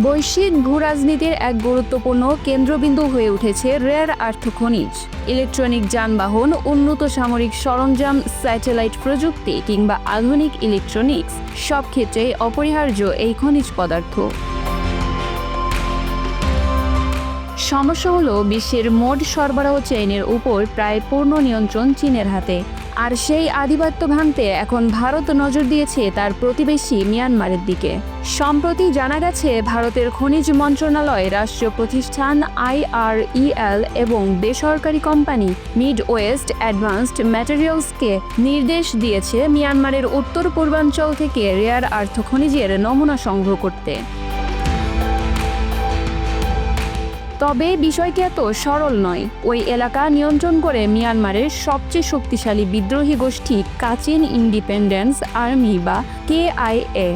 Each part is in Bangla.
বৈশ্বিক ভূরাজনীতির এক গুরুত্বপূর্ণ কেন্দ্রবিন্দু হয়ে উঠেছে রেয়ার আর্থ খনিজ। ইলেকট্রনিক যানবাহন, উন্নত সামরিক সরঞ্জাম, স্যাটেলাইট প্রযুক্তি কিংবা আধুনিক ইলেকট্রনিক্স সব ক্ষেত্রেই অপরিহার্য এই খনিজ পদার্থ। সমস্যা হলো বিশ্বের মোট সরবরাহ চেইনের উপর প্রায় পূর্ণ নিয়ন্ত্রণ চীনের হাতে। আর সেই আধিপত্য ভাঙতে এখন ভারত নজর দিয়েছে তার প্রতিবেশী মিয়ানমারের দিকে। সম্প্রতি জানা গেছে ভারতের খনিজ মন্ত্রণালয়, রাষ্ট্রীয় প্রতিষ্ঠান IREL এবং বেসরকারি কোম্পানি মিড ওয়েস্ট অ্যাডভান্সড ম্যাটেরিয়ালসকে নির্দেশ দিয়েছে মিয়ানমারের উত্তর পূর্বাঞ্চল থেকে রেয়ার আর্থ খনিজের নমুনা সংগ্রহ করতে। তবে বিষয়টি এত সরল নয়। ওই এলাকা নিয়ন্ত্রণ করে মিয়ানমারের সবচেয়ে শক্তিশালী বিদ্রোহী গোষ্ঠী কাচিন ইন্ডিপেন্ডেন্স আর্মি বা KIA।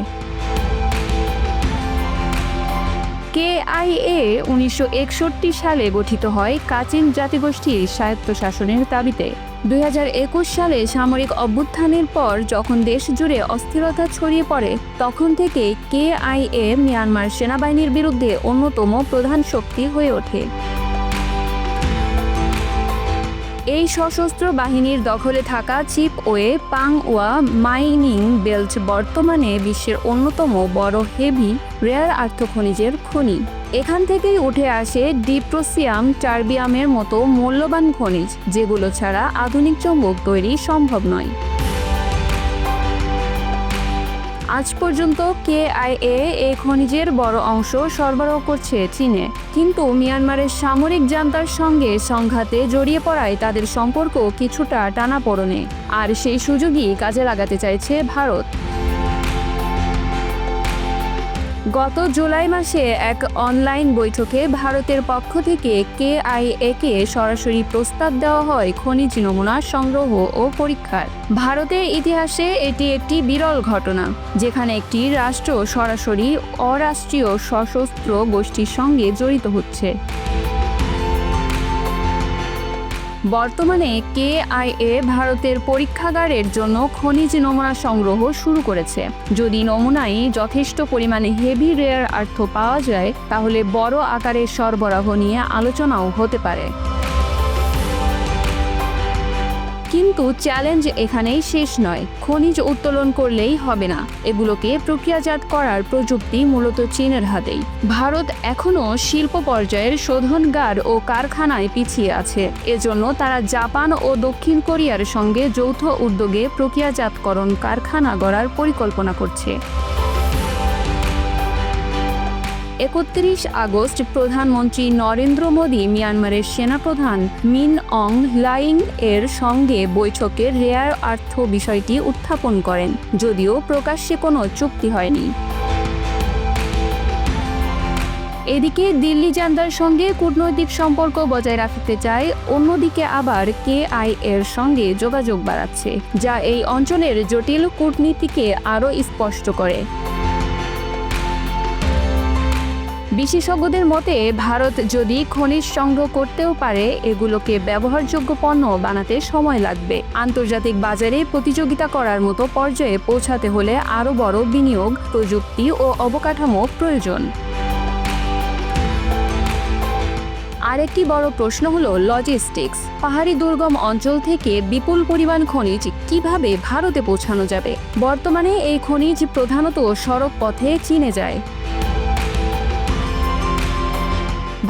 KIA 1961 সালে গঠিত হয় কাচিন জাতিগোষ্ঠীর স্বায়ত্তশাসনের দাবিতে। 2021 সালে সামরিক অভ্যুত্থানের পর যখন দেশ জুড়ে অস্থিরতা ছড়িয়ে পড়ে, তখন থেকে KIA মিয়ানমার সেনাবাহিনীর বিরুদ্ধে অন্যতম প্রধান শক্তি হয়ে ওঠে। এই সশস্ত্র বাহিনীর দখলে থাকা চিপওয়ে পাংওয়া মাইনিং বেল্ট বর্তমানে বিশ্বের অন্যতম বড় হেভি রেয়ার আর্থ খনিজের খনি। এখান থেকেই উঠে আসে ডিপ্রোসিয়াম, টার্বিয়ামের মতো মূল্যবান খনিজ, যেগুলো ছাড়া আধুনিক চৌম্বক তৈরি সম্ভব নয়। আজ পর্যন্ত KIA এই খনিজের বড় অংশ সরবরাহ করছে চীনে, কিন্তু মিয়ানমারের সামরিক জান্তার সঙ্গে সংঘাতে জড়িয়ে পড়ায় তাদের সম্পর্ক কিছুটা টানাপোড়েনে, আর সেই সুযোগই কাজে লাগাতে চাইছে ভারত। গত জুলাই মাসে এক অনলাইন বৈঠকে ভারতের পক্ষ থেকে KIA-কে সরাসরি প্রস্তাব দেওয়া হয় খনিজ নমুনা সংগ্রহ ও পরীক্ষার। ভারতের ইতিহাসে এটি একটি বিরল ঘটনা, যেখানে একটি রাষ্ট্র সরাসরি অরাষ্ট্রীয় সশস্ত্র গোষ্ঠীর সঙ্গে জড়িত হচ্ছে। বর্তমানে KIA ভারতের পরীক্ষাগারের জন্য খনিজ নমুনা সংগ্রহ শুরু করেছে। যদি নমুনায় যথেষ্ট পরিমাণে হেভি রেয়ার আর্থ পাওয়া যায়, তাহলে বড় আকারের সরবরাহ নিয়ে আলোচনাও হতে পারে। কিন্তু চ্যালেঞ্জ এখানেই শেষ নয়। খনিজ উত্তোলন করলেই হবে না, এগুলোকে প্রক্রিয়াজাত করার প্রযুক্তি মূলত চীনের হাতেই। ভারত এখনও শিল্প পর্যায়ের শোধনাগার ও কারখানায় পিছিয়ে আছে। এজন্য তারা জাপান ও দক্ষিণ কোরিয়ার সঙ্গে যৌথ উদ্যোগে প্রক্রিয়াজাতকরণ কারখানা গড়ার পরিকল্পনা করছে। 31 আগস্ট প্রধানমন্ত্রী নরেন্দ্র মোদী মিয়ানমারের সেনাপ্রধান মিন অং হ্লাইং এর সঙ্গে বৈঠকে রেয়ার আর্থ বিষয়টি উত্থাপন করেন, যদিও প্রকাশ্যে কোনো চুক্তি হয়নি। এদিকে দিল্লি জান্তার সঙ্গে কূটনৈতিক সম্পর্ক বজায় রাখতে চায়, অন্যদিকে আবার KIA এর সঙ্গে যোগাযোগ বাড়াচ্ছে, যা এই অঞ্চলের জটিল কূটনীতিকে আরও স্পষ্ট করে। বিশেষজ্ঞদের মতে ভারত যদি খনিজ সংগ্রহ করতেও পারে, এগুলোকে ব্যবহারযোগ্য পণ্য বানাতে সময় লাগবে। আন্তর্জাতিক বাজারে প্রতিযোগিতা করার মতো পর্যায়ে পৌঁছাতে হলে আরও বড় বিনিয়োগ, প্রযুক্তি ও অবকাঠামো প্রয়োজন। আরেকটি বড় প্রশ্ন হলো লজিস্টিক্স। পাহাড়ি দুর্গম অঞ্চল থেকে বিপুল পরিমাণ খনিজ কিভাবে ভারতে পৌঁছানো যাবে? বর্তমানে এই খনিজ প্রধানত সড়ক পথে চীনে যায়।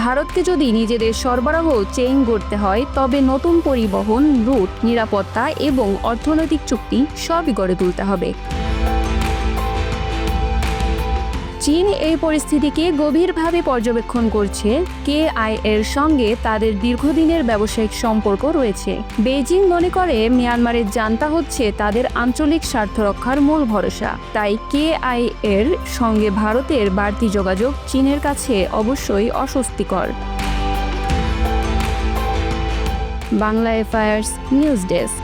ভারতকে যদি নিজেদের সরবরাহ চেইন গড়তে হয়, তবে নতুন পরিবহন রুট, নিরাপত্তা এবং অর্থনৈতিক চুক্তি সবই গড়ে তুলতে হবে। চীন এই পরিস্থিতিকে গভীরভাবে পর্যবেক্ষণ করছে। KIA এর সঙ্গে তাদের দীর্ঘদিনের ব্যবসায়িক সম্পর্ক রয়েছে। বেইজিং মনে করে মিয়ানমারের জান্তা হচ্ছে তাদের আঞ্চলিক স্বার্থ রক্ষার মূল ভরসা। তাই KIA এর সঙ্গে ভারতের বাড়তি যোগাযোগ চীনের কাছে অবশ্যই অস্বস্তিকর। Bangla affairs news desk.